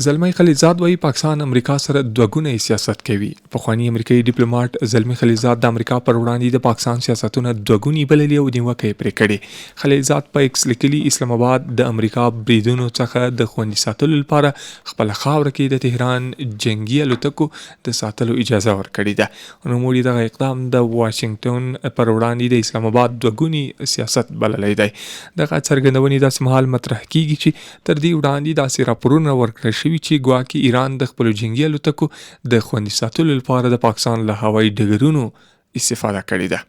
زلمی خلیلزاد وایي پاکستان امریکا سره دوه ګونی سیاست کوي. پخوانی امریکایي ډیپلوماټ زلمی خلیلزاد د امریکا پر وړاندې د پاکستان سیاستونه دوه ګوني بللي او نیوکه یې پرې کړې. خلیلزاد په ایکس لیکلي اسلام آباد د امریکا بریدونو څخه د خوندي ساتلو لپاره خپله خاوره کې د تهران جنگي الوتکو د ساتلو اجازه ورکړې ده. نوموړي دغه اقدام د واشنګټن پر وړاندې د اسلام آباد دوه ګوني سیاست بللی دی. دغه څرګندونې داسې مهال مطرح کیږي چې تر دې وړاندې داسې راپورونه ورکړل شوي چې ګواکې ایران د خپلو جنګي الوتکو د خوندي ساتلو لپاره د پاکستان له هوایي ډګرونو استفاده کړې ده.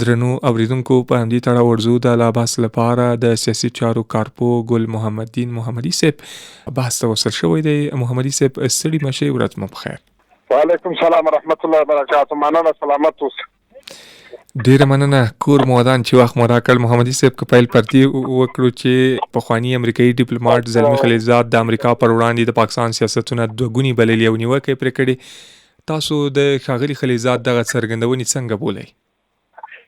درنو اوریدونکو، په همدې تړاو ورځو د لاباس لپاره د سیاسي چارو کارپو ګل محمد دین محمدي صاحب بحث ته وصل شوی دی. محمدي صاحب ستړي مشئ، ورځ مو بخیر. وعلیکم السلام ورحمت الله وبرکاته. مننه، سلامت اوسئ. ډیره مننه. کور مو ودان چې وخت مو راکړ. محمدي صاحب که پیل پرتې وکړو چې پخوانی امریکایي ډیپلوماټ زلمی خلیلزاد د امریکا پر وړاندې د پاکستان سیاستونه دوه ګوني بللي او نیوکه یې پرې کړې. تاسو د ښاغلي خلیلزاد دغه څرګندونې څنګه بولئ؟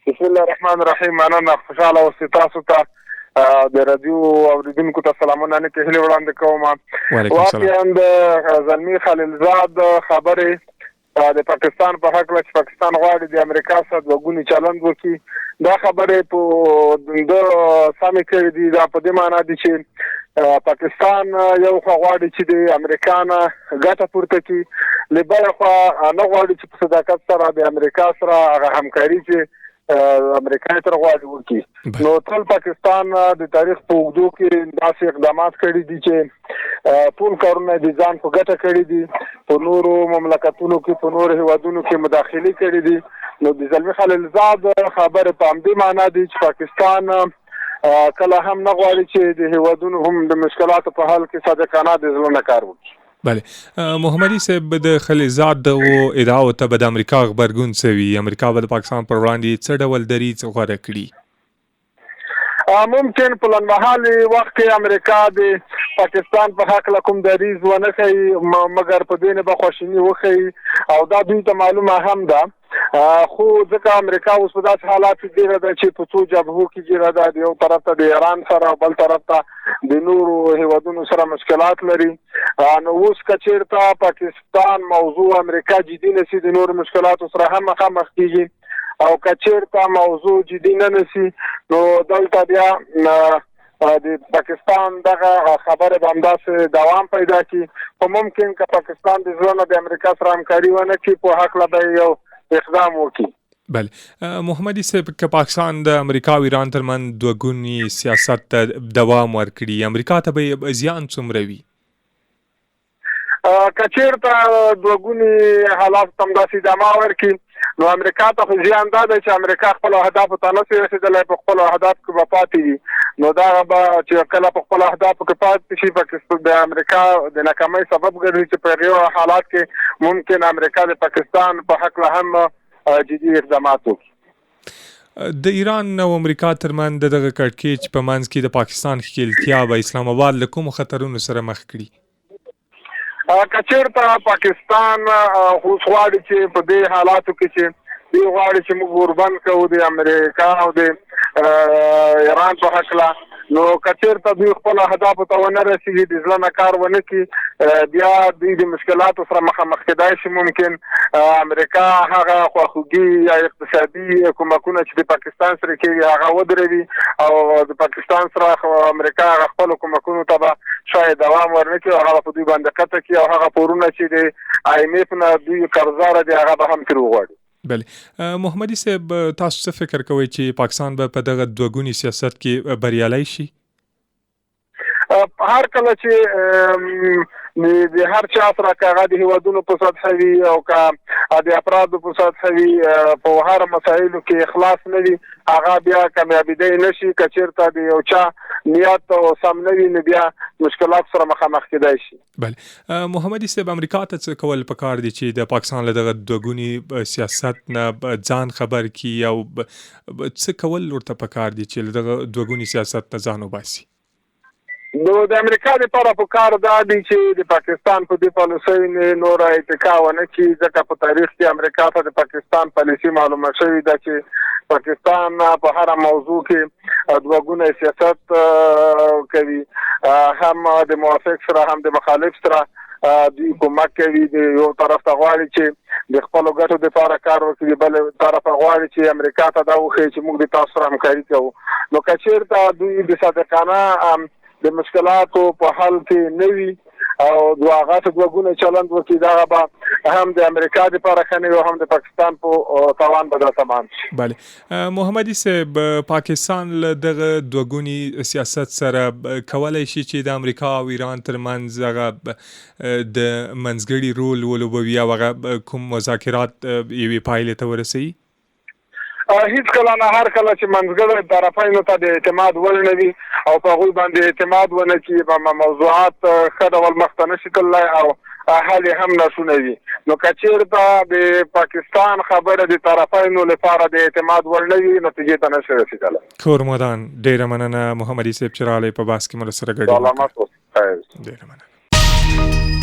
بسم الله الرحمن الرحیم. مننه، خوشحاله اوسئ. تاسو ته د رادیو اوریدونکو ته سلامونه نه کې هیلې وړاندې کوم. واقعا د زلمی خلیلزاد خبرې د پاکستان په حق چې پاکستان غواړي د امریکا سره دوه ګوني چلند وکړي، دا خبرې په د سامي کړې دي. دا په دې معنی دي چې پاکستان یو خو غواړي چې د امریکا نه ګټه پورته کړي، له بل خوا نه غواړي چې په صداقت سره د امریکا سره هغه همکاري چې امریکا تر غواړي وکړي. نو ټول پاکستان د تاریخ په اوږدو کې داسې اقدامات کړي دي چې ټول کارونه د ځان په ګټه کړي دي، په نورو مملکتونو کې په نورو هیوادونو کې مداخلې کړي دي. نو د زلمی خلیلزاد خبره په همدې معنا دي چې پاکستان کله هم نه غواړي چې د هیوادونو هم د مشکلاتو په حل کې صادقانه د زړه نه کار وکړي. بله، محمدي صاحب د خلیلزاد د ادعاو ته به د امریکا غبرګون څه وي؟ امریکا به د پاکستان پر وړاندې څه ډول دریځ غوره کړي؟ ممکن په لنډمهالي وخت کې امریکا د پاکستان په حق کوم دریځ ونه ښیي، مګر په دې نه به خواشیني وښیي او دا دوی ته معلومه هم ده. خو ځکه امریکا اوس په داسې حالات کې ګیره ده چې په څو جبهو کې ګیره ده. د یو طرف ته د ایران سره او بل طرف ته د نورو هیوادونو سره مشکلات لري. نو اوس که چېرته پاکستان موضوع امریکا جدي نشي، د نورو مشکلاتو سره هم مخامخ کېږي، او که چېرته موضوع جدي نه نشي نو دلته بیا د پاکستان دغه خبره به همداسې دوام پیدا کړي. خو ممکن که پاکستان د زړه نه د امریکا سره همکاري ونه کړي، په هکله به یو اقدام وکړي. بله، محمدي صاحب که پاکستان د امریکا او ایران ترمن دوه ګوني سیاست ته دوام ورکړي، امریکا ته به زیان څومره وي؟ که چېرته دوه ګوني حالات ته همداسې ادامه ورکړي نو امریکا ته خو زیان دا دی چې امریکا خپلو اهدافو ته نه شي رسېدلی، په خپلو اهدافو کې به پاتې وي. نو دغه به چې کله په خپلو اهدافو کې پاتې شي، پاکستان د امریکا د ناکامۍ سبب ګرځي چې په هغې حالات کې ممکن امریکا د پاکستان په حق هم جدي اقدامات وکړي. د ایران او امریکا ترمن د دغه کړکېچ په منځ کې د پاکستان ښکېلتیا به اسلام آباد له کومو خطرونو سره مخ کړي؟ که چېرته پاکستان اوس غواړي چې په دې حالاتو کې چې دوی غواړي چې موږ وربند کوو د امریکا او د ایران په هکله، نو که چېرته دوی خپلو اهدافو ته ونه رسېږي، د زړه نه کار ونه کړي، بیا دوی د مشکلاتو سره مخامخ کېدای شي. ممکن امریکا هغه خواخوږي یا اقتصادي کومکونه چې د پاکستان سره کېږي هغه ودروي، او د پاکستان سره امریکا هغه خپلو کومکونو ته به شاید دوام ورنه کړي او هغه په دوی باندې قطع کړي، او هغه پورونه چې د IMF نه دوی قرضداره دي هغه به هم ترې وغواړي. بله، محمدي صاحب تاسو څه فکر کوئ چې پاکستان به په دغه دوه ګوني سیاست کې بریالی شي؟ هر کله چې د هر چا سره که هغه د هیوادونو په سطحه وي او که د افرادو په سطحه وي، په هر مسایلو کې اخلاص نه وي، هغه بیا کامیابیدی نشي. که چېرته د یو چا نیت سم نه وي نو بیا مشکلات سره مخامخ کېدای شي. بله، محمدي صاحب امریکا ته څه کول پکار دي چې د پاکستان له دغه دوه ګوني سیاست نه ځان خبر کړي، او څه کول ورته پکار دي چې له دغه دوه ګوني سیاست نه ځان وباسي؟ نو د امریکا لپاره پکار دا دی چې د پاکستان په دې پالیسۍ نور اتکا ونه کړي، ځکه په تاریخ کې امریکا ته د پاکستان پالیسي معلومه شوې ده چې پاکستان په هر موضوع کې دوه ګونی سیاست کوي. هم د موافق سره هم د مخالف سره دوی کومک کوي. د یو طرف ته غواړي چې د خپل ګټو لپاره کار وکړي، بل طرف غواړي چې امریکا ته دا وښيي چې موږ د تاسو سره همکاري کوو. نو که چېرته دوی د صادقانه د مشکلاتو په حل کې نه وي او دواغات دوګونه چلند وکړي، دغه به هم د امریکا لپاره ښه نه وي او هم د پاکستان په تاوان به دا تمام شي. بله محمدي صاحب، پاکستان له دغه دوګوني سیاست سره کولی شي چې د امریکا او ایران ترمنځ هغه د منځګړي رول ولوبوي او هغه کوم مذاکرات یوې پایلې ته ورسوي؟ هیڅ کله نه، هر کله چې منځګړي طرفینو ته د اعتماد وړ نه وي او په هغوی باندې اعتماد ونه کړي، موضوعات ښه ډول مخته نشي تللی او حل هم ناشونه وي. نو که چېرته د پاکستان خبره د طرفینو لپاره د اعتماد وړ نه وي، نتیجې ته نشي رسېدلی. کورمدان، ډېره مننه محمدي صاحب چې راغلی په بحث کې مو سره ګډون وکړ. سلامت اوسئ. ډېره مننه.